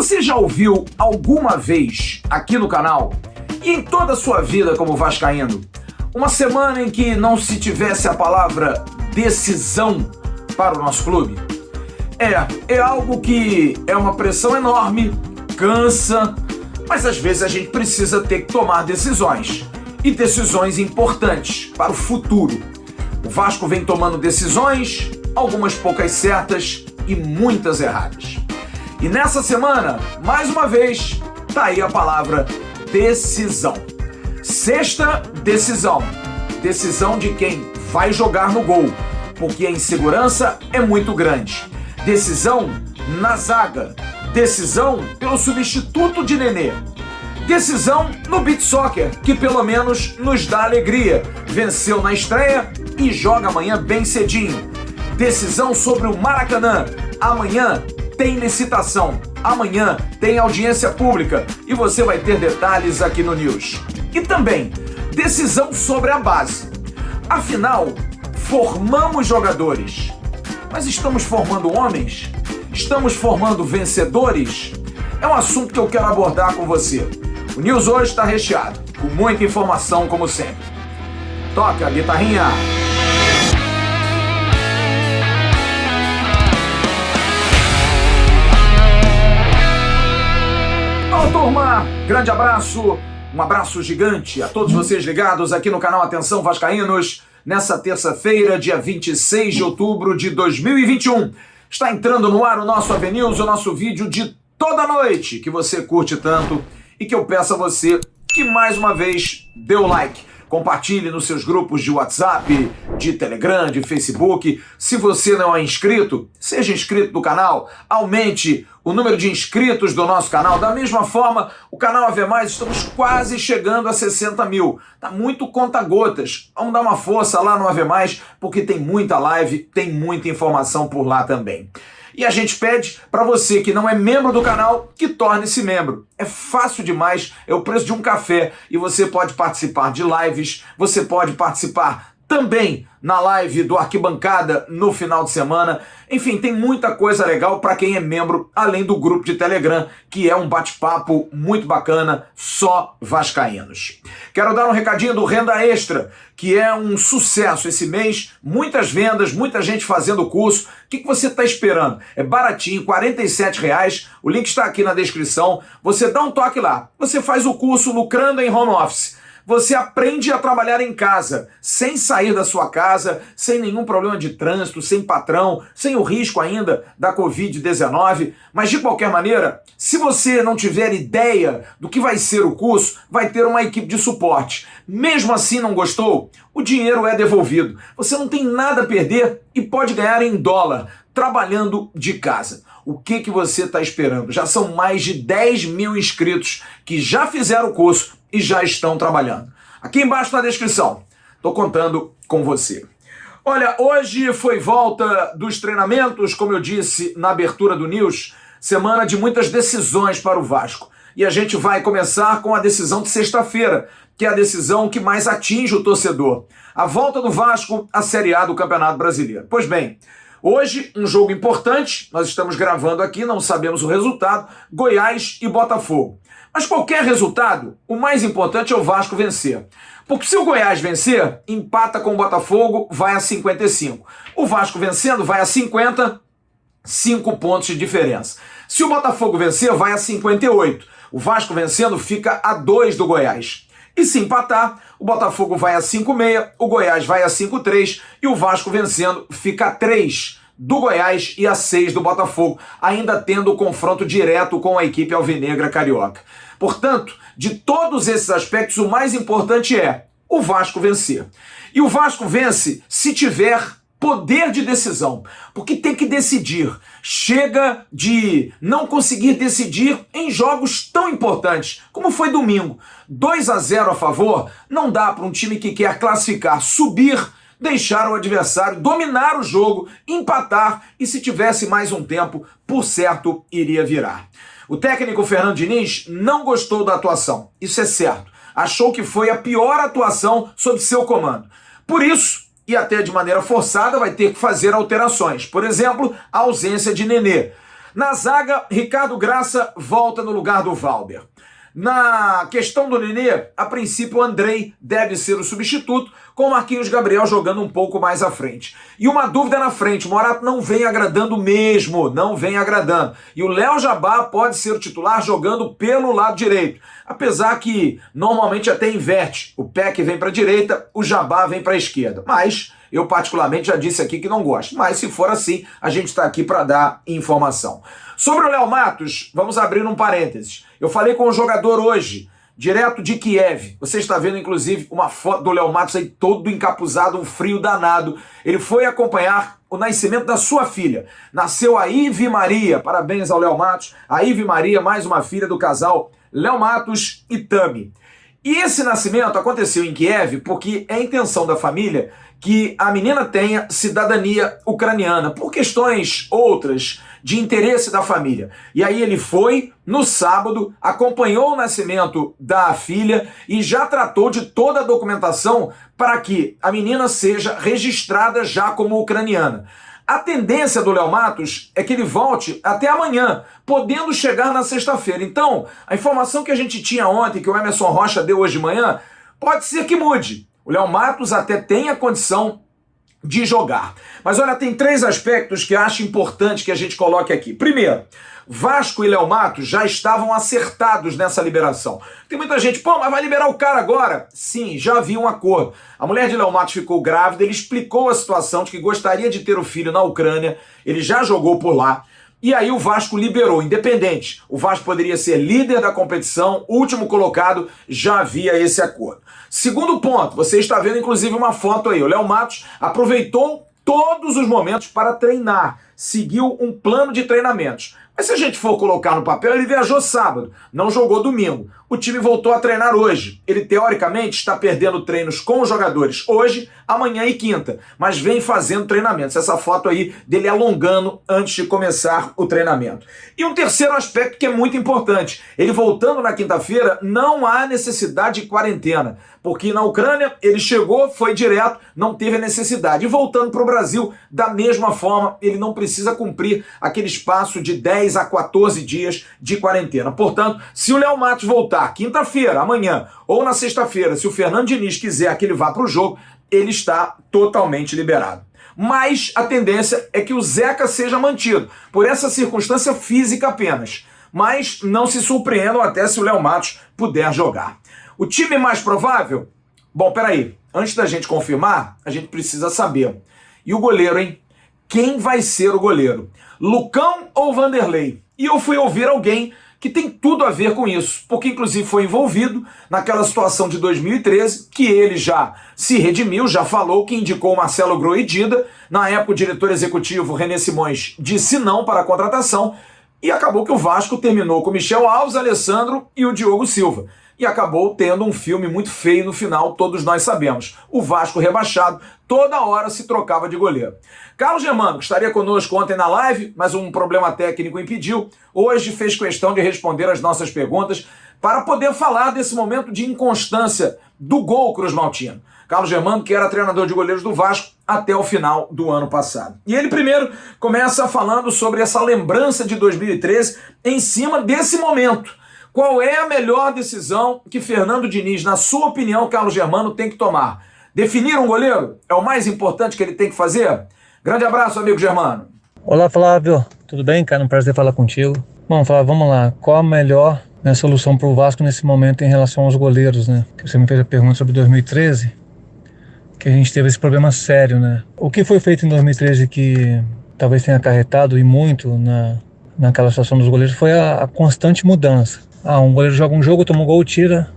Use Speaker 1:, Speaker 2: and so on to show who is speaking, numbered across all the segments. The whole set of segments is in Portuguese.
Speaker 1: Você já ouviu alguma vez aqui no canal e em toda a sua vida como vascaíno uma semana em que não se tivesse a palavra decisão para o nosso clube? É algo que é uma pressão enorme, cansa, mas às vezes a gente precisa ter que tomar decisões, e decisões importantes para o futuro. O Vasco vem tomando decisões, algumas poucas certas e muitas erradas. E nessa semana, mais uma vez, tá aí a palavra decisão. Sexta decisão. Decisão de quem vai jogar no gol, porque a insegurança é muito grande. Decisão na zaga. Decisão pelo substituto de Nenê. Decisão no beach soccer, que pelo menos nos dá alegria. Venceu na estreia e joga amanhã bem cedinho. Decisão sobre o Maracanã. Amanhã tem licitação. Amanhã tem audiência pública e você vai ter detalhes aqui no News. E também decisão sobre a base. Afinal, formamos jogadores, mas estamos formando homens? Estamos formando vencedores? É um assunto que eu quero abordar com você. O News hoje está recheado, com muita informação como sempre. Toca a guitarrinha! Olá, turma! Grande abraço, um abraço gigante a todos vocês ligados aqui no canal Atenção Vascaínos, nessa terça-feira, dia 26 de outubro de 2021. Está entrando no ar o nosso AVNews, o nosso vídeo de toda noite, que você curte tanto e que eu peço a você que mais uma vez dê o like. Compartilhe nos seus grupos de WhatsApp, de Telegram, de Facebook. Se você não é inscrito, seja inscrito no canal, aumente o número de inscritos do nosso canal. Da mesma forma, o canal AV+, estamos quase chegando a 60 mil. Tá muito conta-gotas. Vamos dar uma força lá no AV+, porque tem muita live, tem muita informação por lá também. E a gente pede para você que não é membro do canal, que torne-se membro. É fácil demais, é o preço de um café e você pode participar de lives, você pode participar também na live do Arquibancada no final de semana. Enfim, tem muita coisa legal para quem é membro, além do grupo de Telegram, que é um bate-papo muito bacana, só vascaínos. Quero dar um recadinho do Renda Extra, que é um sucesso esse mês, muitas vendas, muita gente fazendo o curso. O que você está esperando? É baratinho, R$ 47, o link está aqui na descrição. Você dá um toque lá, você faz o curso lucrando em home office. Você aprende a trabalhar em casa, sem sair da sua casa, sem nenhum problema de trânsito, sem patrão, sem o risco ainda da Covid-19. Mas de qualquer maneira, se você não tiver ideia do que vai ser o curso, vai ter uma equipe de suporte. Mesmo assim não gostou? O dinheiro é devolvido. Você não tem nada a perder e pode ganhar em dólar, trabalhando de casa. O que você está esperando? Já são mais de 10 mil inscritos que já fizeram o curso e já estão trabalhando. Aqui embaixo na descrição, estou contando com você. Olha, hoje foi volta dos treinamentos, como eu disse na abertura do News, semana de muitas decisões para o Vasco. E a gente vai começar com a decisão de sexta-feira, que é a decisão que mais atinge o torcedor. A volta do Vasco à Série A do Campeonato Brasileiro. Pois bem, hoje, um jogo importante, nós estamos gravando aqui, não sabemos o resultado, Goiás e Botafogo. Mas qualquer resultado, o mais importante é o Vasco vencer. Porque se o Goiás vencer, empata com o Botafogo, vai a 55. O Vasco vencendo, vai a 50, 5 pontos de diferença. Se o Botafogo vencer, vai a 58. O Vasco vencendo, fica a 2 do Goiás. E se empatar, o Botafogo vai a 5,6, o Goiás vai a 5,3 e o Vasco vencendo fica a 3 do Goiás e a 6 do Botafogo, ainda tendo o confronto direto com a equipe alvinegra carioca. Portanto, de todos esses aspectos, o mais importante é o Vasco vencer. E o Vasco vence se tiver poder de decisão, porque tem que decidir. Chega de não conseguir decidir em jogos tão importantes, como foi domingo. 2-0 a favor, não dá para um time que quer classificar, subir, deixar o adversário dominar o jogo, empatar e se tivesse mais um tempo, por certo, iria virar. O técnico Fernando Diniz não gostou da atuação, isso é certo. Achou que foi a pior atuação sob seu comando. Por isso, e até de maneira forçada, vai ter que fazer alterações. Por exemplo, a ausência de Nenê. Na zaga, Ricardo Graça volta no lugar do Valber. Na questão do Nenê, a princípio o Andrei deve ser o substituto, com o Marquinhos Gabriel jogando um pouco mais à frente. E uma dúvida na frente, o Morato não vem agradando mesmo, não vem agradando. E o Léo Jabá pode ser o titular jogando pelo lado direito. Apesar que normalmente até inverte, o Peck vem para a direita, o Jabá vem para a esquerda. Mas eu particularmente já disse aqui que não gosto. Mas se for assim, a gente está aqui para dar informação. Sobre o Léo Matos, vamos abrir um parênteses. Eu falei com um jogador hoje, direto de Kiev. Você está vendo, inclusive, uma foto do Léo Matos aí todo encapuzado, um frio danado. Ele foi acompanhar o nascimento da sua filha. Nasceu a Ive Maria. Parabéns ao Léo Matos. A Ive Maria, mais uma filha do casal Léo Matos e Tami. E esse nascimento aconteceu em Kiev porque é a intenção da família que a menina tenha cidadania ucraniana, por questões outras de interesse da família. E aí ele foi, no sábado, acompanhou o nascimento da filha e já tratou de toda a documentação para que a menina seja registrada já como ucraniana. A tendência do Léo Matos é que ele volte até amanhã, podendo chegar na sexta-feira. Então, a informação que a gente tinha ontem, que o Emerson Rocha deu hoje de manhã, pode ser que mude. O Léo Matos até tem a condição de jogar. Mas olha, tem 3 aspectos que eu acho importante que a gente coloque aqui. Primeiro, Vasco e Léo Matos já estavam acertados nessa liberação. Tem muita gente, pô, mas vai liberar o cara agora? Sim, já havia um acordo. A mulher de Léo Matos ficou grávida, ele explicou a situação de que gostaria de ter o filho na Ucrânia, ele já jogou por lá. E aí o Vasco liberou, independente. O Vasco poderia ser líder da competição, último colocado, já havia esse acordo. Segundo ponto, você está vendo inclusive uma foto aí. O Léo Matos aproveitou todos os momentos para treinar, seguiu um plano de treinamentos. Mas se a gente for colocar no papel, ele viajou sábado, não jogou domingo. O time voltou a treinar hoje. Ele, teoricamente, está perdendo treinos com os jogadores hoje, amanhã e quinta, mas vem fazendo treinamentos. Essa foto aí dele alongando antes de começar o treinamento. E um terceiro aspecto que é muito importante. Ele voltando na quinta-feira, não há necessidade de quarentena, porque na Ucrânia ele chegou, foi direto, não teve a necessidade. E voltando para o Brasil, da mesma forma, ele não precisa cumprir aquele espaço de 10 a 14 dias de quarentena. Portanto, se o Léo Matos voltar quinta-feira, amanhã, ou na sexta-feira, se o Fernando Diniz quiser que ele vá para o jogo, ele está totalmente liberado. Mas a tendência é que o Zeca seja mantido, por essa circunstância física apenas. Mas não se surpreendam até se o Léo Matos puder jogar. O time mais provável? Bom, peraí, antes da gente confirmar, a gente precisa saber. E o goleiro, hein? Quem vai ser o goleiro? Lucão ou Vanderlei? E eu fui ouvir alguém que tem tudo a ver com isso, porque inclusive foi envolvido naquela situação de 2013, que ele já se redimiu, já falou que indicou Marcelo Groi e Dida. Na época o diretor executivo René Simões disse não para a contratação, e acabou que o Vasco terminou com Michel Alves, Alessandro e o Diogo Silva. E acabou tendo um filme muito feio no final, todos nós sabemos. O Vasco rebaixado, toda hora se trocava de goleiro. Carlos Germano, que estaria conosco ontem na live, mas um problema técnico impediu, hoje fez questão de responder as nossas perguntas para poder falar desse momento de inconstância do gol Cruz Maltino. Carlos Germano, que era treinador de goleiros do Vasco até o final do ano passado. E ele primeiro começa falando sobre essa lembrança de 2013 em cima desse momento. Qual é a melhor decisão que Fernando Diniz, na sua opinião, Carlos Germano, tem que tomar? Definir um goleiro é o mais importante que ele tem que fazer? Grande abraço, amigo Germano.
Speaker 2: Olá, Flávio. Tudo bem, cara? Um prazer falar contigo. Bom, Flávio, vamos lá. Qual a melhor solução para o Vasco nesse momento em relação aos goleiros, né? Você me fez a pergunta sobre 2013, que a gente teve esse problema sério, né? O que foi feito em 2013 que talvez tenha acarretado e muito naquela situação dos goleiros foi a constante mudança. Um goleiro joga um jogo, toma um gol, tira.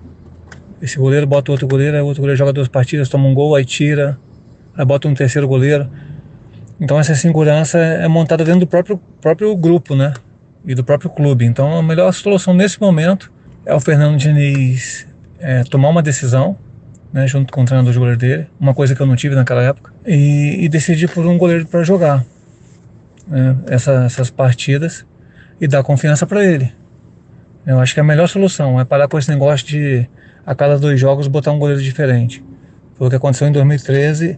Speaker 2: Esse goleiro bota outro goleiro, aí outro goleiro joga 2 partidas, toma um gol, aí tira. Aí bota um terceiro goleiro. Então essa segurança é montada dentro do próprio grupo, né? E do próprio clube. Então a melhor solução nesse momento é o Fernando Diniz tomar uma decisão, né, junto com o treinador de goleiro dele, uma coisa que eu não tive naquela época, e decidir por um goleiro para jogar, né, essas partidas e dar confiança para ele. Eu acho que a melhor solução é parar com esse negócio de a cada 2 jogos botar um goleiro diferente. Foi o que aconteceu em 2013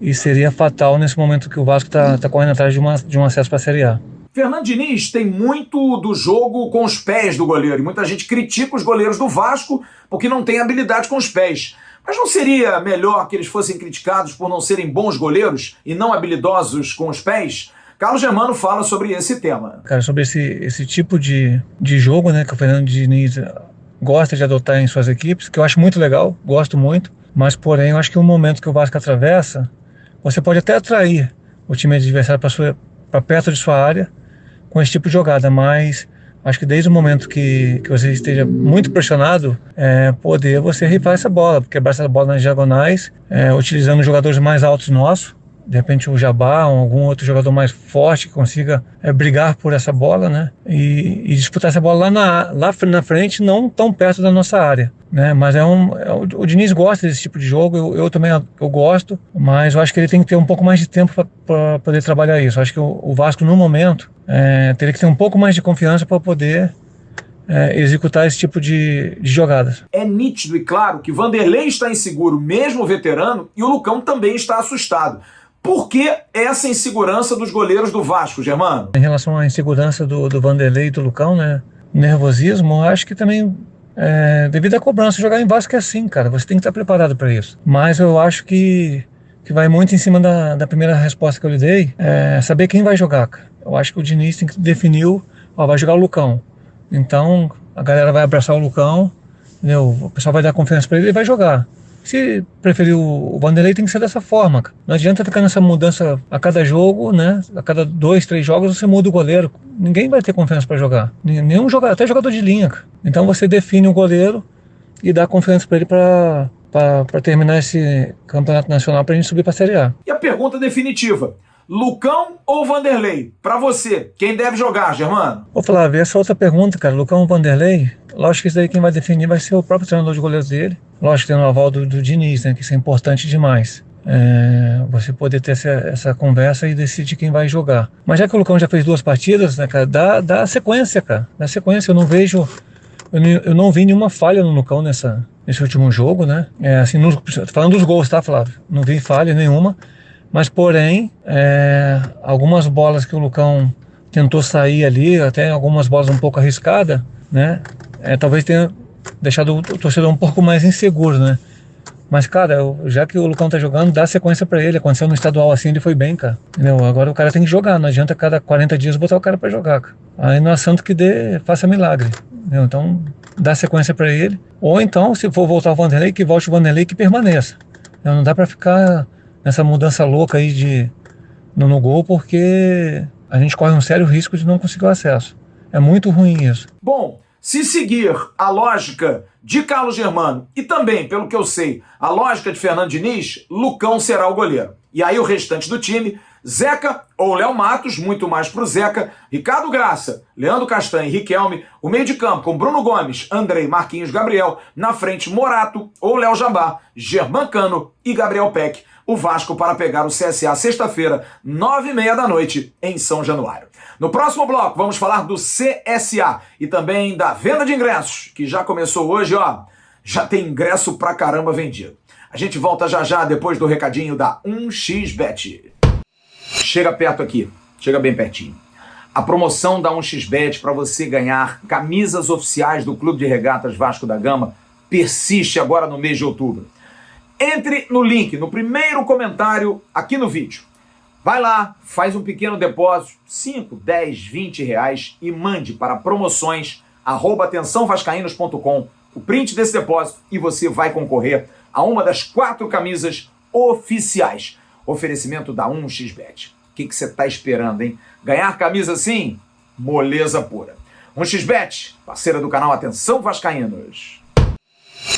Speaker 2: e seria fatal nesse momento que o Vasco está correndo atrás de um acesso para a Série A.
Speaker 1: Fernando Diniz tem muito do jogo com os pés do goleiro, e muita gente critica os goleiros do Vasco porque não tem habilidade com os pés. Mas não seria melhor que eles fossem criticados por não serem bons goleiros e não habilidosos com os pés? Carlos Germano fala sobre esse tema.
Speaker 2: Cara, sobre esse tipo de jogo, né, que o Fernando Diniz gosta de adotar em suas equipes, que eu acho muito legal, gosto muito, mas porém eu acho que o momento que o Vasco atravessa, você pode até atrair o time adversário para perto de sua área com esse tipo de jogada, mas acho que desde o momento que você esteja muito pressionado, poder você rifar essa bola, quebrar essa bola nas diagonais, utilizando os jogadores mais altos nossos, de repente o Jabá ou algum outro jogador mais forte que consiga brigar por essa bola, né? E disputar essa bola lá na frente, não tão perto da nossa área, né? Mas o Diniz gosta desse tipo de jogo, eu também gosto, mas eu acho que ele tem que ter um pouco mais de tempo para poder trabalhar isso. Eu acho que o Vasco, no momento, teria que ter um pouco mais de confiança para poder executar esse tipo de jogadas.
Speaker 1: É nítido e claro que Vanderlei está inseguro, mesmo veterano, e o Lucão também está assustado. Por que essa insegurança dos goleiros do Vasco, Germano?
Speaker 2: Em relação à insegurança do Vanderlei e do Lucão, né, nervosismo, eu acho que também, devido à cobrança, jogar em Vasco é assim, cara, você tem que estar preparado para isso. Mas eu acho que vai muito em cima da primeira resposta que eu lhe dei, saber quem vai jogar, cara. Eu acho que o Diniz tem que definir, vai jogar o Lucão. Então, a galera vai abraçar o Lucão, entendeu? O pessoal vai dar confiança para ele vai jogar. Se preferir o Vanderlei, tem que ser dessa forma. Não adianta ficar nessa mudança a cada jogo, né? A cada 2, 3 jogos você muda o goleiro. Ninguém vai ter confiança para jogar. Nenhum jogador, até jogador de linha. Então você define o goleiro e dá confiança para ele para terminar esse campeonato nacional para a gente subir para a Série A.
Speaker 1: E a pergunta definitiva: Lucão ou Vanderlei? Para você, quem deve jogar, Germano?
Speaker 2: Ô Flávio, essa outra pergunta, cara, Lucão ou Vanderlei, lógico que isso daí quem vai definir vai ser o próprio treinador de goleiros dele. Lógico que tem o aval do Diniz, né, que isso é importante demais. Você poder ter essa conversa e decidir quem vai jogar. Mas já que o Lucão já fez 2 partidas, né, cara, dá sequência, cara. Dá sequência, eu não vi nenhuma falha no Lucão nesse último jogo, né. Assim, falando dos gols, tá, Flávio? Não vi falha nenhuma. Mas, porém, algumas bolas que o Lucão tentou sair ali, até algumas bolas um pouco arriscadas, né? Talvez tenha deixado o torcedor um pouco mais inseguro, né? Mas, cara, já que o Lucão tá jogando, dá sequência pra ele. Aconteceu no estadual assim, ele foi bem, cara. Entendeu? Agora o cara tem que jogar, não adianta cada 40 dias botar o cara pra jogar, cara. Aí não é santo que faça milagre. Entendeu? Então, dá sequência pra ele. Ou então, se for voltar o Vanderlei, que volte o Vanderlei que permaneça. Não dá pra ficar nessa mudança louca aí no gol, porque a gente corre um sério risco de não conseguir o acesso. É muito ruim isso.
Speaker 1: Bom, se seguir a lógica de Carlos Germano e também, pelo que eu sei, a lógica de Fernando Diniz, Lucão será o goleiro. E aí o restante do time, Zeca ou Léo Matos, muito mais pro Zeca, Ricardo Graça, Leandro Castanho e Riquelme, o meio de campo com Bruno Gomes, Andrei, Marquinhos, Gabriel, na frente Morato ou Léo Jabá, Germancano e Gabriel Peck. O Vasco para pegar o CSA sexta-feira, 9h30 da noite, em São Januário. No próximo bloco, vamos falar do CSA e também da venda de ingressos, que já começou hoje, já tem ingresso pra caramba vendido. A gente volta já depois do recadinho da 1xBet. Chega perto aqui, chega bem pertinho. A promoção da 1xBet para você ganhar camisas oficiais do Clube de Regatas Vasco da Gama persiste agora no mês de outubro. Entre no link, no primeiro comentário aqui no vídeo. Vai lá, faz um pequeno depósito, 5, 10, 20 reais e mande para promoções@atençãovascaínos.com o print desse depósito e você vai concorrer a uma das 4 camisas oficiais. Oferecimento da 1xBet. O que você está esperando, hein? Ganhar camisa assim? Moleza pura. 1xBet, parceira do canal Atenção Vascaínos.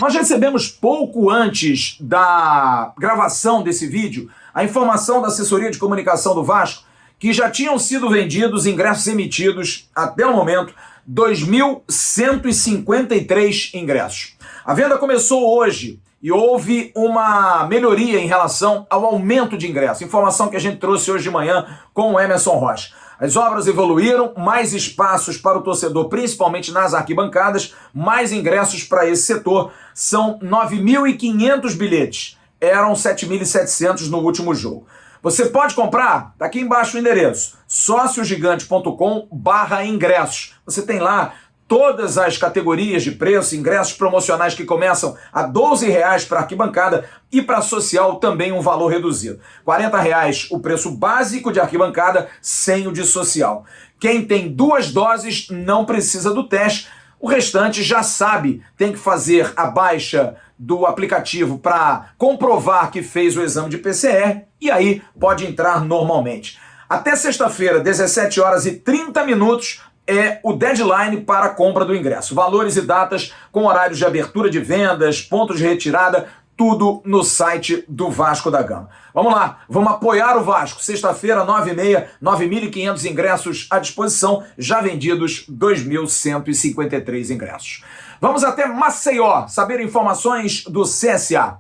Speaker 1: Nós recebemos pouco antes da gravação desse vídeo a informação da assessoria de comunicação do Vasco que já tinham sido vendidos ingressos emitidos até o momento 2.153 ingressos. A venda começou hoje e houve uma melhoria em relação ao aumento de ingressos. Informação que a gente trouxe hoje de manhã com o Emerson Rocha. As obras evoluíram, mais espaços para o torcedor, principalmente nas arquibancadas, mais ingressos para esse setor. São 9.500 bilhetes, eram 7.700 no último jogo. Você pode comprar, tá aqui embaixo o endereço, sociogigante.com/ingressos. Você tem lá todas as categorias de preço, ingressos promocionais que começam a R$12 para arquibancada e para social também um valor reduzido. R$40 o preço básico de arquibancada sem o de social. Quem tem 2 doses não precisa do teste. O restante já sabe, tem que fazer a baixa do aplicativo para comprovar que fez o exame de PCR e aí pode entrar normalmente. Até sexta-feira, 17h30, é o deadline para a compra do ingresso. Valores e datas com horários de abertura de vendas, pontos de retirada, tudo no site do Vasco da Gama. Vamos lá, vamos apoiar o Vasco. Sexta-feira, 9h30, 9.500 ingressos à disposição, já vendidos 2.153 ingressos. Vamos até Maceió, saber informações do CSA.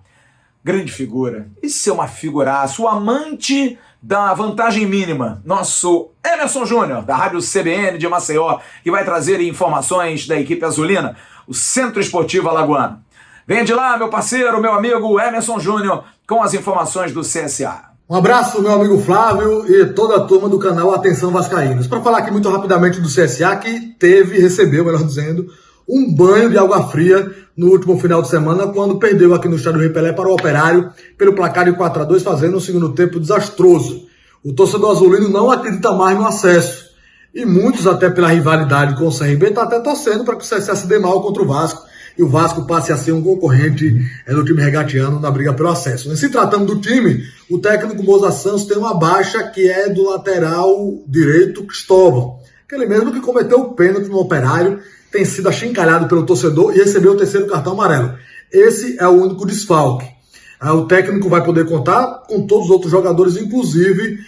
Speaker 1: Grande figura, isso é uma figuraça, o amante da vantagem mínima, nosso Emerson Júnior, da Rádio CBN de Maceió, que vai trazer informações da equipe azulina, o Centro Esportivo Alagoano. Vem de lá, meu parceiro, meu amigo Emerson Júnior, com as informações do CSA.
Speaker 3: Um abraço, meu amigo Flávio e toda a turma do canal Atenção Vascaínos. Para falar aqui muito rapidamente do CSA, que recebeu, melhor dizendo, um banho de água fria no último final de semana, quando perdeu aqui no Estádio Rei Pelé para o Operário, pelo placar de 4-2, fazendo um segundo tempo desastroso. O torcedor azulino não acredita mais no acesso. E muitos, até pela rivalidade com o CRB, estão até torcendo para que o CSA se dê mal contra o Vasco e o Vasco passe a ser um concorrente do time regatiano na briga pelo acesso. Se tratando do time, o técnico Moza Santos tem uma baixa que é do lateral direito Cristóvão, aquele mesmo que cometeu o pênalti no Operário, tem sido achincalhado pelo torcedor e recebeu o 3º cartão amarelo. Esse é o único desfalque. O técnico vai poder contar com todos os outros jogadores, inclusive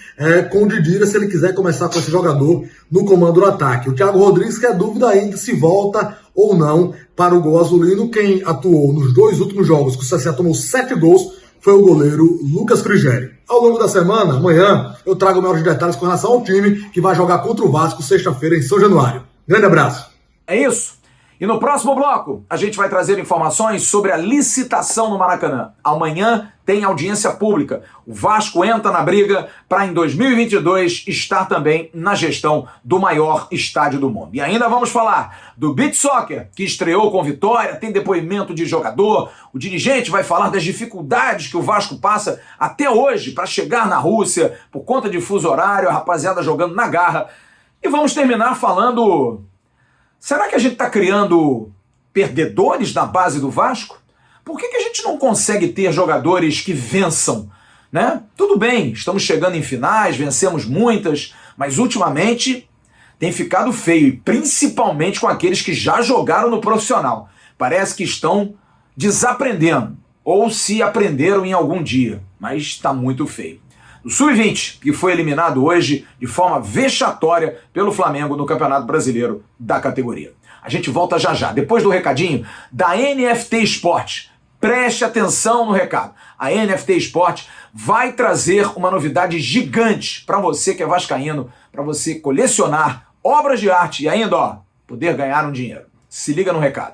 Speaker 3: com o Didira, se ele quiser começar com esse jogador no comando do ataque. O Thiago Rodrigues quer dúvida ainda se volta ou não para o gol azulino. Quem atuou nos 2 últimos jogos, que o CSA tomou 7 gols, foi o goleiro Lucas Frigério. Ao longo da semana, amanhã, eu trago maiores detalhes com relação ao time que vai jogar contra o Vasco sexta-feira em São Januário. Grande abraço.
Speaker 1: É isso. E no próximo bloco, a gente vai trazer informações sobre a licitação no Maracanã. Amanhã tem audiência pública. O Vasco entra na briga para, em 2022, estar também na gestão do maior estádio do mundo. E ainda vamos falar do Beach Soccer, que estreou com vitória, tem depoimento de jogador. O dirigente vai falar das dificuldades que o Vasco passa até hoje para chegar na Rússia, por conta de fuso horário, a rapaziada jogando na garra. E vamos terminar falando... Será que a gente está criando perdedores na base do Vasco? Por que a gente não consegue ter jogadores que vençam, né? Tudo bem, estamos chegando em finais, vencemos muitas, mas ultimamente tem ficado feio, e principalmente com aqueles que já jogaram no profissional. Parece que estão desaprendendo, ou se aprenderam em algum dia, mas está muito feio. O Sub-20, que foi eliminado hoje de forma vexatória pelo Flamengo no Campeonato Brasileiro da categoria. A gente volta já já, depois do recadinho da NFT Sport. Preste atenção no recado. A NFT Sport vai trazer uma novidade gigante para você que é vascaíno, para você colecionar obras de arte e ainda, poder ganhar um dinheiro. Se liga no recado.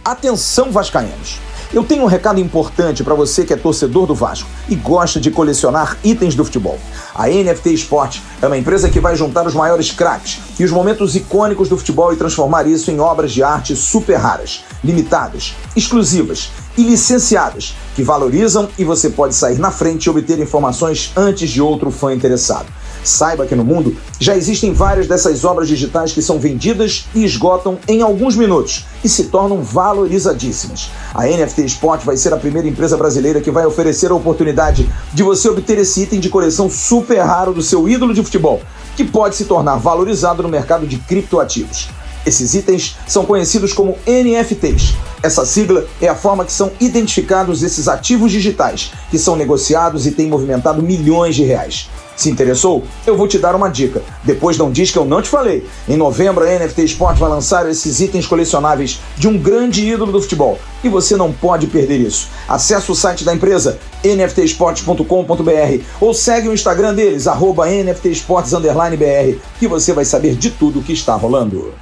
Speaker 1: Atenção, vascaínos. Eu tenho um recado importante para você que é torcedor do Vasco e gosta de colecionar itens do futebol. A NFT Sport é uma empresa que vai juntar os maiores craques e os momentos icônicos do futebol e transformar isso em obras de arte super raras, limitadas, exclusivas e licenciadas, que valorizam e você pode sair na frente e obter informações antes de outro fã interessado. Saiba que no mundo já existem várias dessas obras digitais que são vendidas e esgotam em alguns minutos e se tornam valorizadíssimas. A NFT Sport vai ser a primeira empresa brasileira que vai oferecer a oportunidade de você obter esse item de coleção super raro do seu ídolo de futebol, que pode se tornar valorizado no mercado de criptoativos. Esses itens são conhecidos como NFTs. Essa sigla é a forma que são identificados esses ativos digitais, que são negociados e têm movimentado milhões de reais. Se interessou? Eu vou te dar uma dica. Depois não diz que eu não te falei. Em novembro, a NFT Sport vai lançar esses itens colecionáveis de um grande ídolo do futebol. E você não pode perder isso. Acesse o site da empresa, nftsports.com.br, ou segue o Instagram deles, @nftsports_br, que você vai saber de tudo o que está rolando.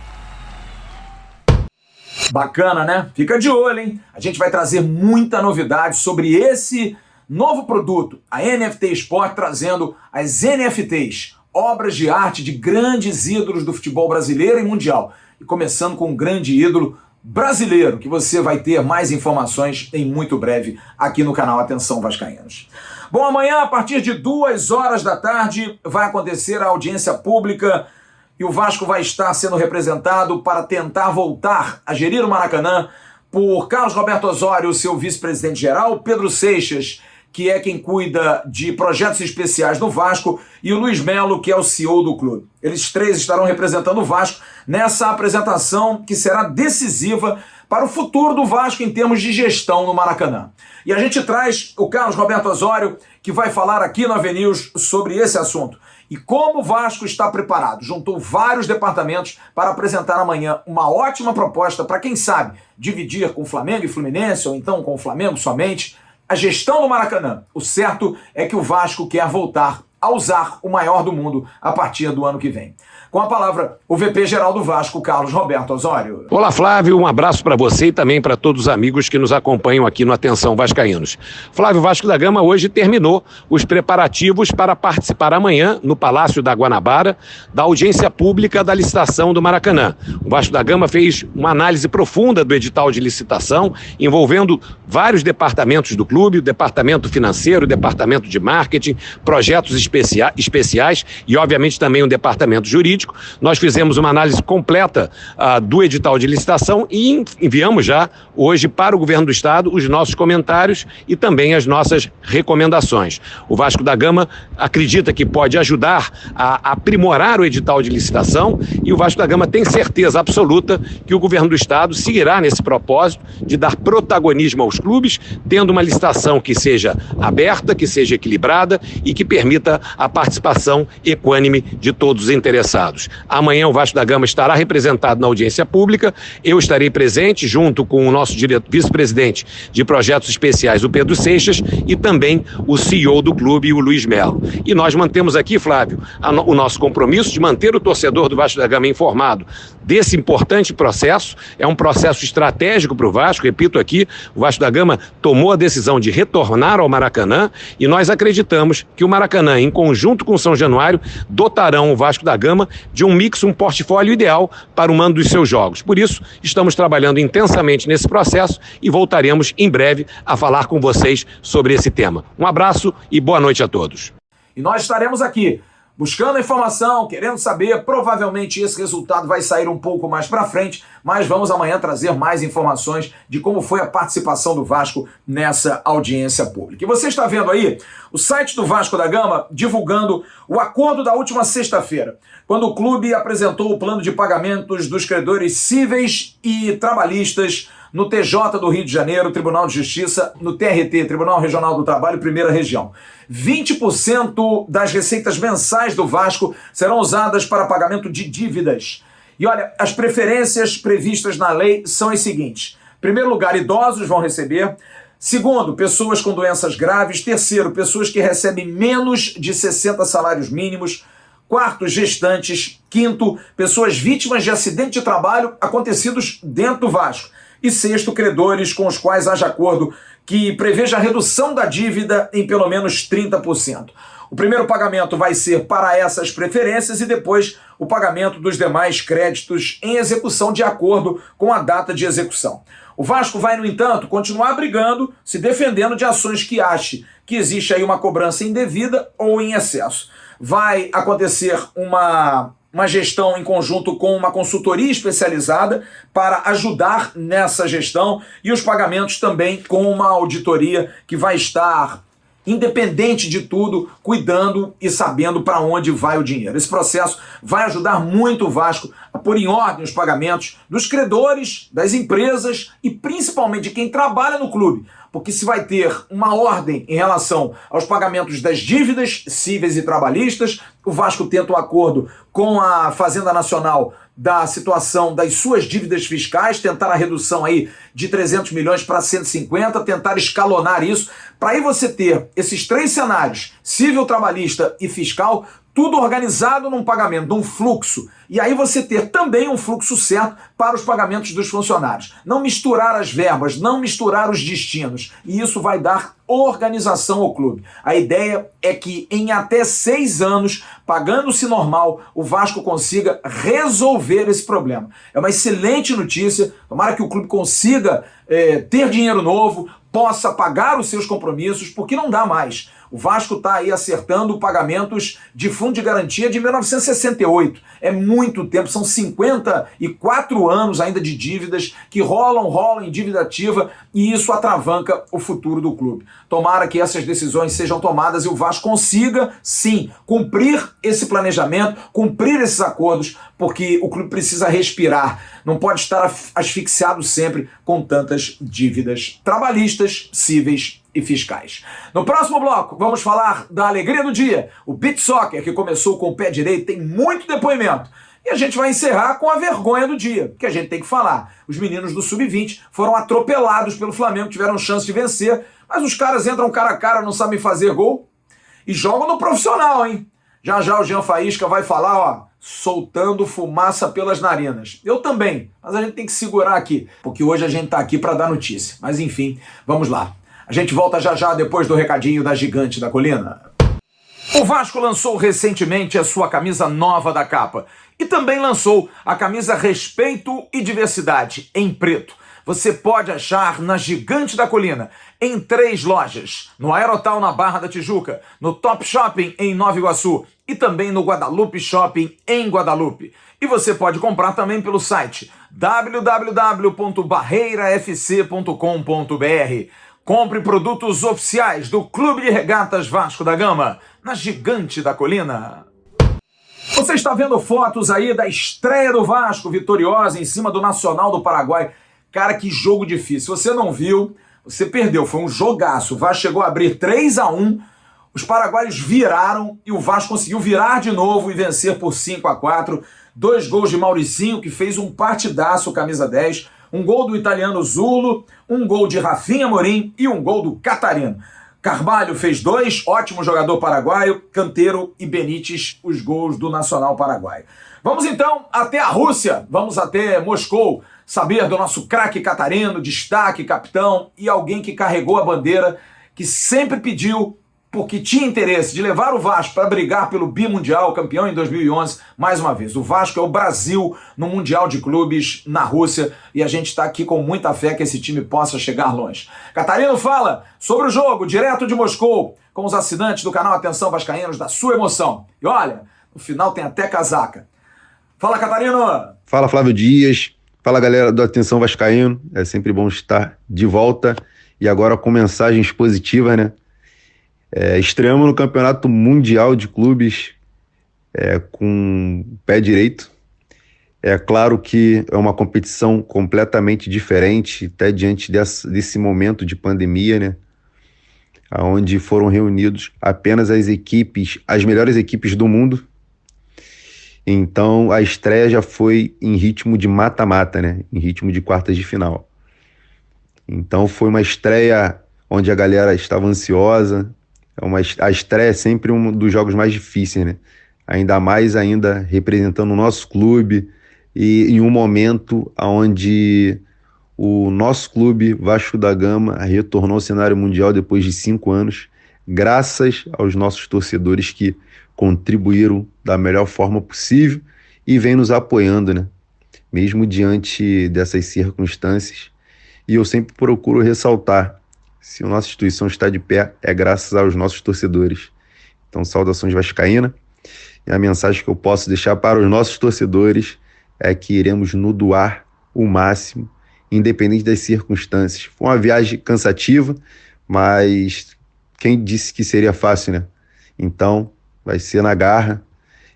Speaker 1: Bacana, né? Fica de olho, hein? A gente vai trazer muita novidade sobre esse novo produto, a NFT Sport, trazendo as NFTs, obras de arte de grandes ídolos do futebol brasileiro e mundial. E começando com um grande ídolo brasileiro, que você vai ter mais informações em muito breve aqui no canal Atenção Vascaínos. Bom, amanhã, a partir de 2 da tarde, vai acontecer a audiência pública e o Vasco vai estar sendo representado para tentar voltar a gerir o Maracanã por Carlos Roberto Osório, seu vice-presidente geral, Pedro Seixas, que é quem cuida de projetos especiais no Vasco, e o Luiz Melo, que é o CEO do clube. Eles três estarão representando o Vasco nessa apresentação que será decisiva para o futuro do Vasco em termos de gestão no Maracanã. E a gente traz o Carlos Roberto Osório, que vai falar aqui no AVNews sobre esse assunto. E como o Vasco está preparado, juntou vários departamentos para apresentar amanhã uma ótima proposta para, quem sabe, dividir com Flamengo e Fluminense, ou então com o Flamengo somente, a gestão do Maracanã. O certo é que o Vasco quer voltar a usar o maior do mundo a partir do ano que vem. Com a palavra, o VP-geral do Vasco, Carlos Roberto Osório.
Speaker 4: Olá, Flávio, um abraço para você e também para todos os amigos que nos acompanham aqui no Atenção Vascaínos. Flávio, Vasco da Gama hoje terminou os preparativos para participar amanhã, no Palácio da Guanabara, da audiência pública da licitação do Maracanã. O Vasco da Gama fez uma análise profunda do edital de licitação, envolvendo vários departamentos do clube, o departamento financeiro, o departamento de marketing, projetos especiais e, obviamente, também o departamento jurídico. Nós fizemos uma análise completa do edital de licitação e enviamos já hoje para o governo do estado os nossos comentários e também as nossas recomendações. O Vasco da Gama acredita que pode ajudar a aprimorar o edital de licitação e o Vasco da Gama tem certeza absoluta que o governo do estado seguirá nesse propósito de dar protagonismo aos clubes, tendo uma licitação que seja aberta, que seja equilibrada e que permita a participação equânime de todos os interessados. Amanhã o Vasco da Gama estará representado na audiência pública, eu estarei presente junto com o nosso vice-presidente de projetos especiais, o Pedro Seixas, e também o CEO do clube, o Luiz Melo. E nós mantemos aqui, Flávio, o nosso compromisso de manter o torcedor do Vasco da Gama informado desse importante processo. É um processo estratégico para o Vasco, repito aqui, o Vasco da Gama tomou a decisão de retornar ao Maracanã e nós acreditamos que o Maracanã, em conjunto com o São Januário, dotarão o Vasco da Gama de um portfólio ideal para o mando dos seus jogos. Por isso, estamos trabalhando intensamente nesse processo e voltaremos em breve a falar com vocês sobre esse tema. Um abraço e boa noite a todos.
Speaker 1: E nós estaremos aqui buscando a informação, querendo saber, provavelmente esse resultado vai sair um pouco mais para frente, mas vamos amanhã trazer mais informações de como foi a participação do Vasco nessa audiência pública. E você está vendo aí o site do Vasco da Gama divulgando o acordo da última sexta-feira, quando o clube apresentou o plano de pagamentos dos credores cíveis e trabalhistas no TJ do Rio de Janeiro, Tribunal de Justiça, no TRT, Tribunal Regional do Trabalho, Primeira Região. 20% das receitas mensais do Vasco serão usadas para pagamento de dívidas. E olha, as preferências previstas na lei são as seguintes. Em primeiro lugar, idosos vão receber. Segundo, pessoas com doenças graves. Terceiro, pessoas que recebem menos de 60 salários mínimos. Quarto, gestantes. Quinto, pessoas vítimas de acidente de trabalho acontecidos dentro do Vasco. E sexto, credores com os quais haja acordo que preveja a redução da dívida em pelo menos 30%. O primeiro pagamento vai ser para essas preferências e depois o pagamento dos demais créditos em execução de acordo com a data de execução. O Vasco vai, no entanto, continuar brigando, se defendendo de ações que ache que existe aí uma cobrança indevida ou em excesso. Vai acontecer uma gestão em conjunto com uma consultoria especializada para ajudar nessa gestão e os pagamentos também com uma auditoria que vai estar independente de tudo, cuidando e sabendo para onde vai o dinheiro. Esse processo vai ajudar muito o Vasco a pôr em ordem os pagamentos dos credores, das empresas e principalmente de quem trabalha no clube, porque se vai ter uma ordem em relação aos pagamentos das dívidas cíveis e trabalhistas, o Vasco tenta um acordo com a Fazenda Nacional da situação das suas dívidas fiscais, tentar a redução aí de 300 milhões para 150, tentar escalonar isso, para aí você ter esses três cenários, civil, trabalhista e fiscal, tudo organizado num pagamento, num fluxo. E aí você ter também um fluxo certo para os pagamentos dos funcionários. Não misturar as verbas, não misturar os destinos. E isso vai dar organização ao clube. A ideia é que em até 6 anos, pagando-se normal, o Vasco consiga resolver esse problema. É uma excelente notícia. Tomara que o clube consiga ter dinheiro novo, possa pagar os seus compromissos, porque não dá mais. O Vasco está aí acertando pagamentos de fundo de garantia de 1968. É muito tempo, são 54 anos ainda de dívidas que rolam em dívida ativa, e isso atravanca o futuro do clube. Tomara que essas decisões sejam tomadas e o Vasco consiga, sim, cumprir esse planejamento, cumprir esses acordos, porque o clube precisa respirar. Não pode estar asfixiado sempre com tantas dívidas trabalhistas, cíveis e fiscais. No próximo bloco, vamos falar da alegria do dia. O Beach Soccer, que começou com o pé direito, tem muito depoimento. E a gente vai encerrar com a vergonha do dia, que a gente tem que falar. Os meninos do Sub-20 foram atropelados pelo Flamengo, tiveram chance de vencer, mas os caras entram cara a cara, não sabem fazer gol e jogam no profissional, hein? Já já o Jean Faísca vai falar, ó, soltando fumaça pelas narinas. Eu também, mas a gente tem que segurar aqui, porque hoje a gente tá aqui para dar notícia. Mas enfim, vamos lá. A gente volta já já depois do recadinho da Gigante da Colina. O Vasco lançou recentemente a sua camisa nova da capa e também lançou a camisa Respeito e Diversidade em preto. Você pode achar na Gigante da Colina em 3 lojas, no Aerotal na Barra da Tijuca, no Top Shopping em Nova Iguaçu e também no Guadalupe Shopping em Guadalupe. E você pode comprar também pelo site www.barreirafc.com.br. Compre produtos oficiais do Clube de Regatas Vasco da Gama, na Gigante da Colina. Você está vendo fotos aí da estreia do Vasco, vitoriosa em cima do Nacional do Paraguai. Cara, que jogo difícil. Se você não viu, você perdeu. Foi um jogaço. O Vasco chegou a abrir 3-1, os paraguaios viraram e o Vasco conseguiu virar de novo e vencer por 5-4. 2 gols de Mauricinho, que fez um partidaço, camisa 10. Um gol do italiano Zulo, um gol de Rafinha Morim e um gol do Catarino. Carvalho fez 2, ótimo jogador paraguaio, Canteiro e Benítez, os gols do Nacional Paraguaio. Vamos então até a Rússia, vamos até Moscou, saber do nosso craque Catarino, destaque, capitão e alguém que carregou a bandeira, que sempre pediu, porque tinha interesse de levar o Vasco para brigar pelo bimundial, campeão em 2011, mais uma vez. O Vasco é o Brasil no Mundial de Clubes na Rússia e a gente está aqui com muita fé que esse time possa chegar longe. Catarino fala sobre o jogo, direto de Moscou, com os assinantes do canal Atenção Vascaínos, da sua emoção. E olha, no final tem até casaca. Fala, Catarino!
Speaker 5: Fala, Flávio Dias. Fala, galera do Atenção Vascaíno. É sempre bom estar de volta e agora com mensagens positivas, né? Estreamos no Campeonato Mundial de Clubes com o pé direito. É claro que é uma competição completamente diferente, até diante desse momento de pandemia, né? Onde foram reunidos apenas as melhores equipes do mundo. Então a estreia já foi em ritmo de mata-mata, né? Em ritmo de quartas de final. Então foi uma estreia onde a galera estava ansiosa. A estreia é sempre um dos jogos mais difíceis, né? Ainda mais representando o nosso clube e em um momento onde o nosso clube, Vasco da Gama, retornou ao cenário mundial depois de 5 anos, graças aos nossos torcedores que contribuíram da melhor forma possível e vem nos apoiando, né? Mesmo diante dessas circunstâncias. E eu sempre procuro ressaltar: se a nossa instituição está de pé, é graças aos nossos torcedores. Então, saudações vascaína. E a mensagem que eu posso deixar para os nossos torcedores é que iremos nos doar o máximo, independente das circunstâncias. Foi uma viagem cansativa, mas quem disse que seria fácil, né? Então, vai ser na garra.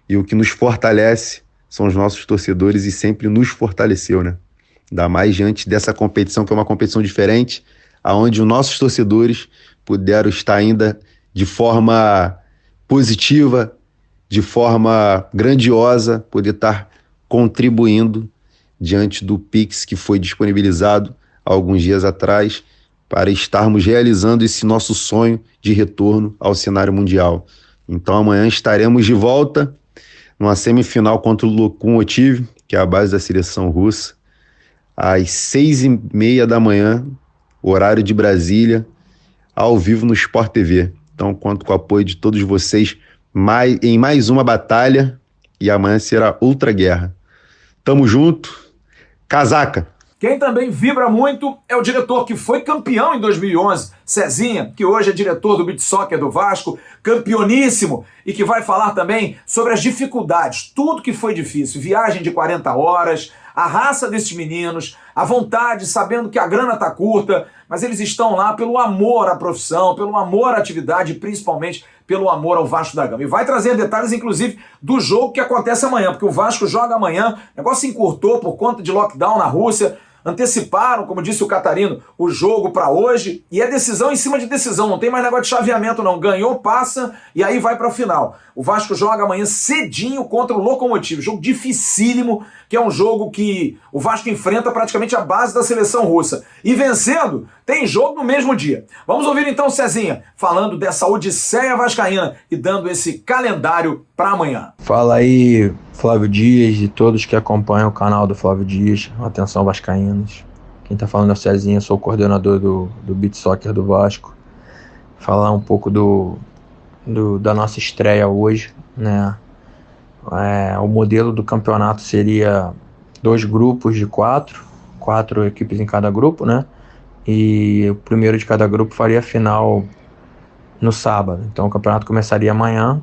Speaker 5: E o que nos fortalece são os nossos torcedores e sempre nos fortaleceu, né? Ainda mais diante dessa competição, que é uma competição diferente, onde os nossos torcedores puderam estar ainda de forma positiva, de forma grandiosa, poder estar contribuindo diante do Pix que foi disponibilizado há alguns dias atrás para estarmos realizando esse nosso sonho de retorno ao cenário mundial. Então amanhã estaremos de volta numa semifinal contra o Lokomotiv, que é a base da seleção russa, às 6h30 da manhã, horário de Brasília, ao vivo no Sport TV. Então conto com o apoio de todos vocês em mais uma batalha, e amanhã será outra guerra. Tamo junto, casaca!
Speaker 1: Quem também vibra muito é o diretor que foi campeão em 2011, Cezinha, que hoje é diretor do Beach Soccer do Vasco, campeoníssimo, e que vai falar também sobre as dificuldades, tudo que foi difícil, viagem de 40 horas, a raça desses meninos, a vontade, sabendo que a grana tá curta, mas eles estão lá pelo amor à profissão, pelo amor à atividade, principalmente pelo amor ao Vasco da Gama. E vai trazer detalhes, inclusive, do jogo que acontece amanhã, porque o Vasco joga amanhã, o negócio se encurtou por conta de lockdown na Rússia, anteciparam, como disse o Catarino, o jogo para hoje, e é decisão em cima de decisão, não tem mais negócio de chaveamento não, ganhou, passa, e aí vai para a final. O Vasco joga amanhã cedinho contra o Lokomotiv, jogo dificílimo, que é um jogo que o Vasco enfrenta praticamente a base da seleção russa, e vencendo, tem jogo no mesmo dia. Vamos ouvir então o Cezinha, falando dessa odisseia vascaína e dando esse calendário para amanhã.
Speaker 6: Fala aí, Flávio Dias e todos que acompanham o canal do Flávio Dias, Atenção Vascaínos. Quem tá falando é o Cezinha, sou o coordenador do Beach Soccer do Vasco. Falar um pouco da nossa estreia hoje, né? O modelo do campeonato seria 2 grupos de 4 equipes em cada grupo, né? E o primeiro de cada grupo faria a final no sábado. Então o campeonato começaria amanhã,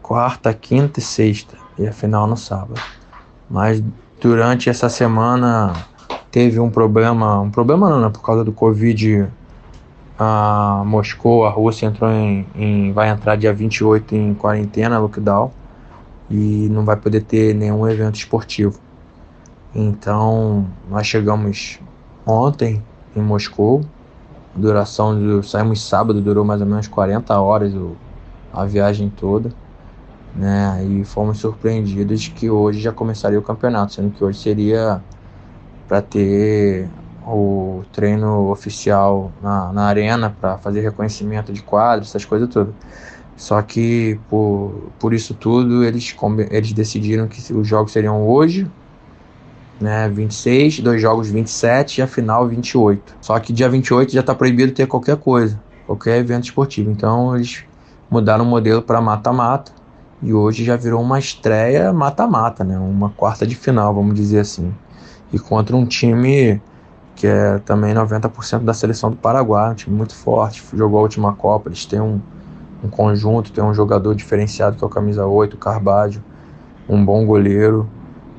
Speaker 6: quarta, quinta e sexta, e a final no sábado. Mas durante essa semana teve um problema não, né? Por causa do Covid, a Moscou, a Rússia vai entrar dia 28 em quarentena, lockdown, e não vai poder ter nenhum evento esportivo. Então nós chegamos ontem em Moscou, saímos sábado, durou mais ou menos 40 horas a viagem toda, né? E fomos surpreendidos que hoje já começaria o campeonato, sendo que hoje seria para ter o treino oficial na arena, para fazer reconhecimento de quadros, essas coisas todas. Só que por isso tudo eles decidiram que os jogos seriam hoje, né, 26, 2 jogos 27 e a final 28. Só que dia 28 já está proibido ter qualquer coisa, qualquer evento esportivo. Então eles mudaram o modelo para mata-mata e hoje já virou uma estreia mata-mata, né, uma quarta de final, vamos dizer assim. E contra um time que é também 90% da seleção do Paraguai, um time muito forte, jogou a última Copa, eles têm um conjunto, tem um jogador diferenciado que é o camisa 8, o Carbajo, um bom goleiro.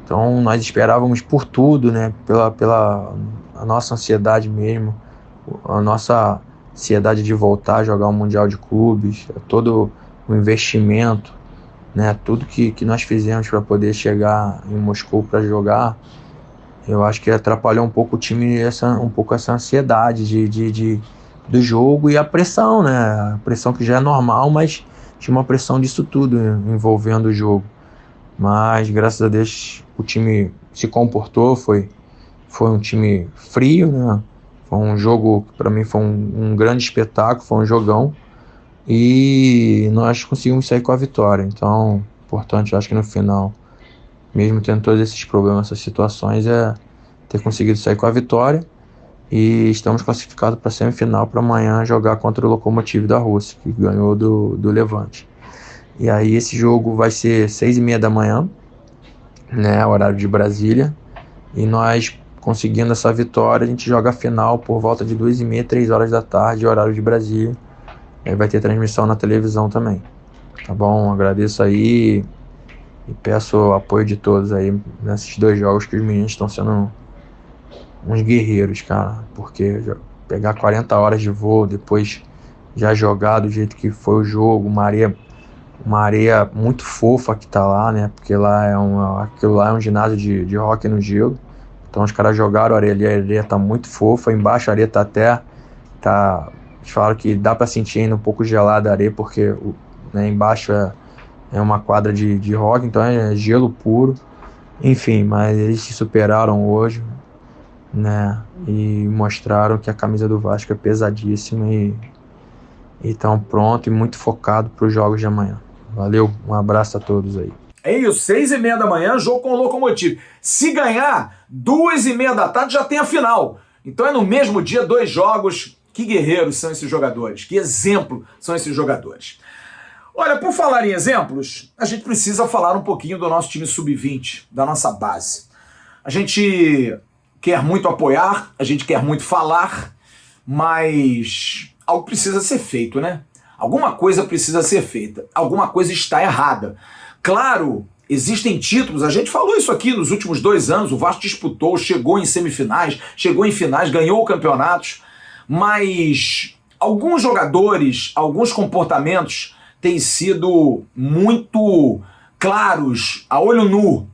Speaker 6: Então nós esperávamos por tudo, né? Pela a nossa ansiedade mesmo, a nossa ansiedade de voltar a jogar um Mundial de Clubes, todo o investimento, né? Tudo que nós fizemos para poder chegar em Moscou para jogar, eu acho que atrapalhou um pouco o time, essa ansiedade do jogo e a pressão, né? A pressão que já é normal, mas tinha uma pressão disso tudo envolvendo o jogo. Mas graças a Deus o time se comportou, foi um time frio, né? Foi um jogo que para mim foi um grande espetáculo, foi um jogão e nós conseguimos sair com a vitória. Então, importante, eu acho que no final, mesmo tendo todos esses problemas, essas situações, é ter conseguido sair com a vitória e estamos classificados para a semifinal para amanhã jogar contra o Lokomotiv da Rússia, que ganhou do Levante. E aí esse jogo vai ser 6h30 da manhã, né, horário de Brasília, e nós conseguindo essa vitória, a gente joga a final por volta de 2h30, 3 horas da tarde, horário de Brasília. Aí vai ter transmissão na televisão também, tá bom? Agradeço aí e peço o apoio de todos aí nesses 2 jogos, que os meninos estão sendo uns guerreiros, cara, porque pegar 40 horas de voo, depois já jogar do jeito que foi o jogo, uma areia muito fofa que tá lá, né? Porque aquilo lá é um ginásio de hóquei no gelo. Então os caras jogaram a areia tá muito fofa, embaixo a areia eles falaram que dá para sentir ainda um pouco gelada a areia, porque né, embaixo é uma quadra de hóquei, então é gelo puro. Enfim, mas eles se superaram hoje, né? E mostraram que a camisa do Vasco é pesadíssima e estão prontos e muito focados para os jogos de amanhã. Valeu, um abraço a todos aí.
Speaker 1: É isso, 6h30 da manhã, jogo com o Lokomotiv. Se ganhar, 2h30 da tarde já tem a final. Então é no mesmo dia 2 jogos. Que guerreiros são esses jogadores, que exemplo são esses jogadores. Olha, por falar em exemplos, a gente precisa falar um pouquinho do nosso time sub-20, da nossa base. A gente quer muito apoiar, a gente quer muito falar, mas algo precisa ser feito, né? Alguma coisa precisa ser feita, alguma coisa está errada. Claro, existem títulos, a gente falou isso aqui nos últimos 2 anos, o Vasco disputou, chegou em semifinais, chegou em finais, ganhou campeonatos, mas alguns jogadores, alguns comportamentos têm sido muito claros, a olho nu.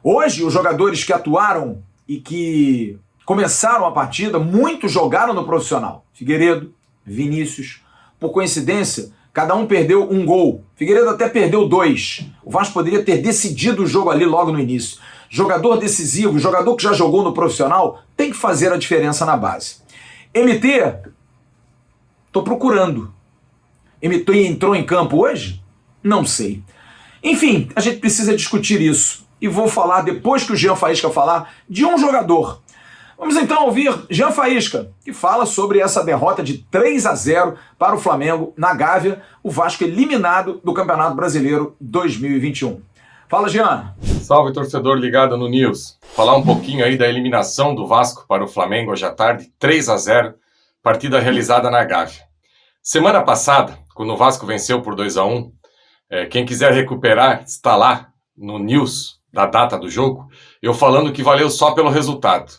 Speaker 1: Hoje, os jogadores que atuaram e que começaram a partida, muitos jogaram no profissional. Figueiredo, Vinícius, por coincidência, cada um perdeu um gol. Figueiredo até perdeu 2. O Vasco poderia ter decidido o jogo ali logo no início. Jogador decisivo, jogador que já jogou no profissional, tem que fazer a diferença na base. MT, tô procurando. MT entrou em campo hoje? Não sei. Enfim, a gente precisa discutir isso. E vou falar, depois que o Jean Faísca falar, de um jogador. Vamos então ouvir Jean Faísca, que fala sobre essa derrota de 3-0 para o Flamengo na Gávea, o Vasco eliminado do Campeonato Brasileiro 2021. Fala, Jean.
Speaker 7: Salve, torcedor ligado no News. Falar um pouquinho aí da eliminação do Vasco para o Flamengo hoje à tarde, 3-0, partida realizada na Gávea. Semana passada, quando o Vasco venceu por 2-1, quem quiser recuperar está lá no News da data do jogo, eu falando que valeu só pelo resultado,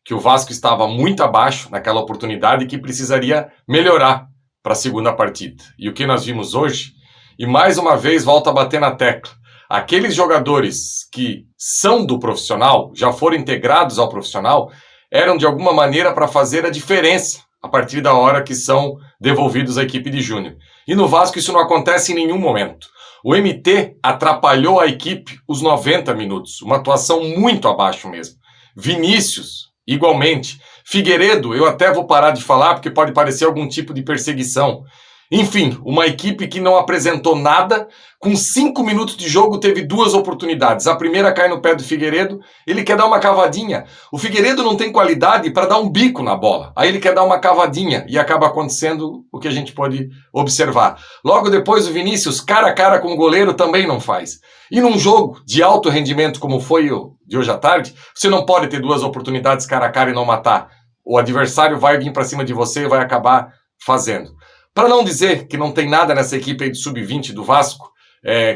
Speaker 7: que o Vasco estava muito abaixo naquela oportunidade e que precisaria melhorar para a segunda partida. E o que nós vimos hoje, e mais uma vez volta a bater na tecla, aqueles jogadores que são do profissional, já foram integrados ao profissional, eram de alguma maneira para fazer a diferença a partir da hora que são devolvidos à equipe de júnior. E no Vasco isso não acontece em nenhum momento. O MT atrapalhou a equipe os 90 minutos, uma atuação muito abaixo mesmo. Vinícius, igualmente. Figueiredo, eu até vou parar de falar porque pode parecer algum tipo de perseguição. Enfim, uma equipe que não apresentou nada, com 5 minutos de jogo teve 2 oportunidades. A primeira cai no pé do Figueiredo, ele quer dar uma cavadinha. O Figueiredo não tem qualidade para dar um bico na bola. Aí ele quer dar uma cavadinha e acaba acontecendo o que a gente pode observar. Logo depois o Vinícius, cara a cara com o goleiro, também não faz. E num jogo de alto rendimento como foi o de hoje à tarde, você não pode ter 2 oportunidades cara a cara e não matar. O adversário vai vir para cima de você e vai acabar fazendo. Para não dizer que não tem nada nessa equipe aí de sub-20 do Vasco,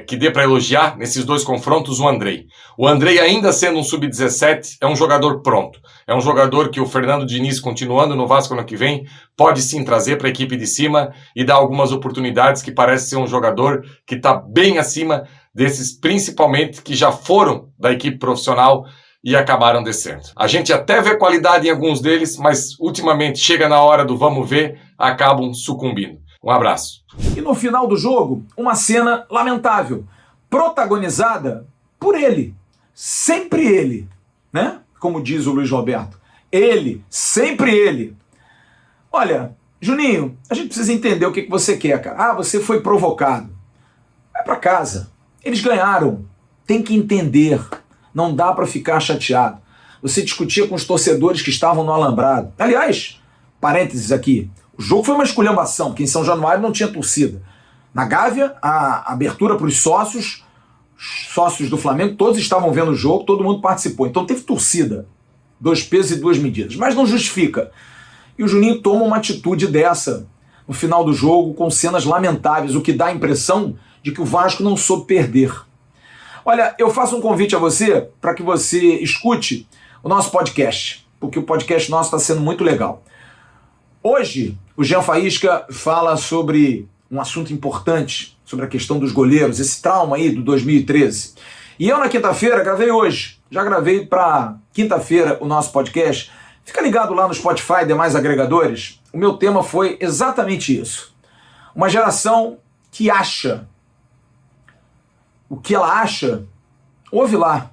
Speaker 7: que dê para elogiar nesses 2 confrontos o Andrei. O Andrei, ainda sendo um sub-17, é um jogador pronto. É um jogador que o Fernando Diniz, continuando no Vasco ano que vem, pode sim trazer para a equipe de cima e dar algumas oportunidades, que parece ser um jogador que está bem acima desses, principalmente, que já foram da equipe profissional e acabaram descendo. A gente até vê qualidade em alguns deles, mas ultimamente chega na hora do vamos ver, acabam sucumbindo. Um abraço.
Speaker 1: E no final do jogo, uma cena lamentável, protagonizada por ele. Sempre ele, né? Como diz o Luiz Roberto. Ele, sempre ele. Olha, Juninho, a gente precisa entender o que você quer, cara. Ah, você foi provocado. Vai pra casa. Eles ganharam. Tem que entender. Não dá pra ficar chateado. Você discutia com os torcedores que estavam no alambrado. Aliás, parênteses aqui, o jogo foi uma esculhambação, porque em São Januário não tinha torcida. Na Gávea, a abertura para os sócios do Flamengo, todos estavam vendo o jogo, todo mundo participou. Então teve torcida. 2 pesos e 2 medidas. Mas não justifica. E o Juninho toma uma atitude dessa no final do jogo, com cenas lamentáveis, o que dá a impressão de que o Vasco não soube perder. Olha, eu faço um convite a você para que você escute o nosso podcast, porque o podcast nosso está sendo muito legal. Hoje, o Jean Faísca fala sobre um assunto importante, sobre a questão dos goleiros, esse trauma aí do 2013. E eu, na quinta-feira, gravei hoje. Já gravei para quinta-feira o nosso podcast. Fica ligado lá no Spotify e demais agregadores. O meu tema foi exatamente isso. Uma geração que acha. O que ela acha, ouve lá.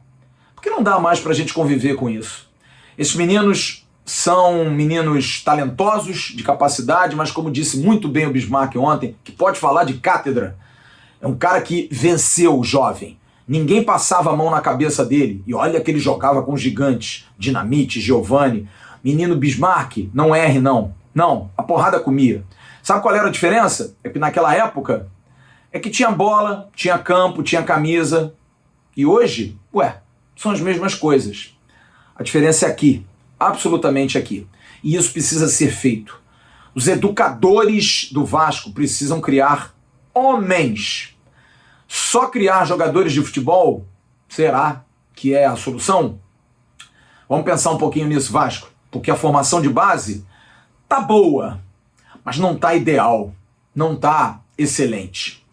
Speaker 1: Porque não dá mais para a gente conviver com isso. Esses meninos são meninos talentosos, de capacidade, mas como disse muito bem o Bismarck ontem, que pode falar de cátedra. É um cara que venceu o jovem. Ninguém passava a mão na cabeça dele. E olha que ele jogava com gigantes. Dinamite, Giovani. Menino Bismarck, não erre não. Não, a porrada comia. Sabe qual era a diferença? É que naquela época é que tinha bola, tinha campo, tinha camisa. E hoje, são as mesmas coisas. A diferença é aqui, absolutamente aqui. E isso precisa ser feito. Os educadores do Vasco precisam criar homens. Só criar jogadores de futebol, será que é a solução? Vamos pensar um pouquinho nisso, Vasco. Porque a formação de base tá boa, mas não tá ideal, não tá excelente.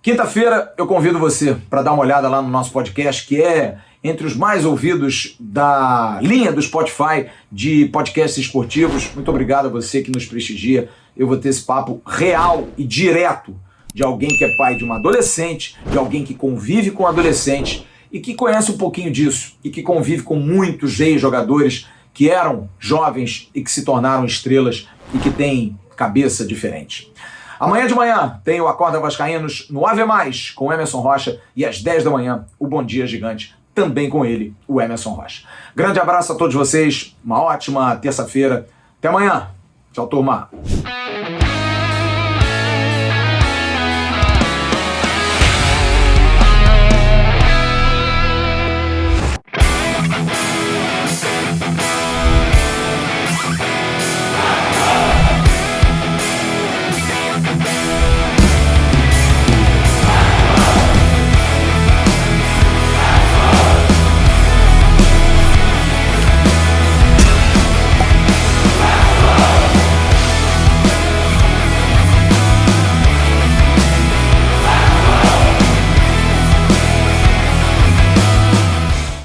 Speaker 1: Quinta-feira eu convido você para dar uma olhada lá no nosso podcast, que é entre os mais ouvidos da linha do Spotify de podcasts esportivos. Muito obrigado a você que nos prestigia. Eu vou ter esse papo real e direto de alguém que é pai de uma adolescente, de alguém que convive com adolescente e que conhece um pouquinho disso e que convive com muitos ex-jogadores que eram jovens e que se tornaram estrelas e que têm cabeça diferente. Amanhã de manhã tem o Acorda Vascaínos no Ave Mais com o Emerson Rocha e às 10 da manhã o Bom Dia Gigante, também com ele, o Emerson Rocha. Grande abraço a todos vocês, uma ótima terça-feira. Até amanhã. Tchau, turma.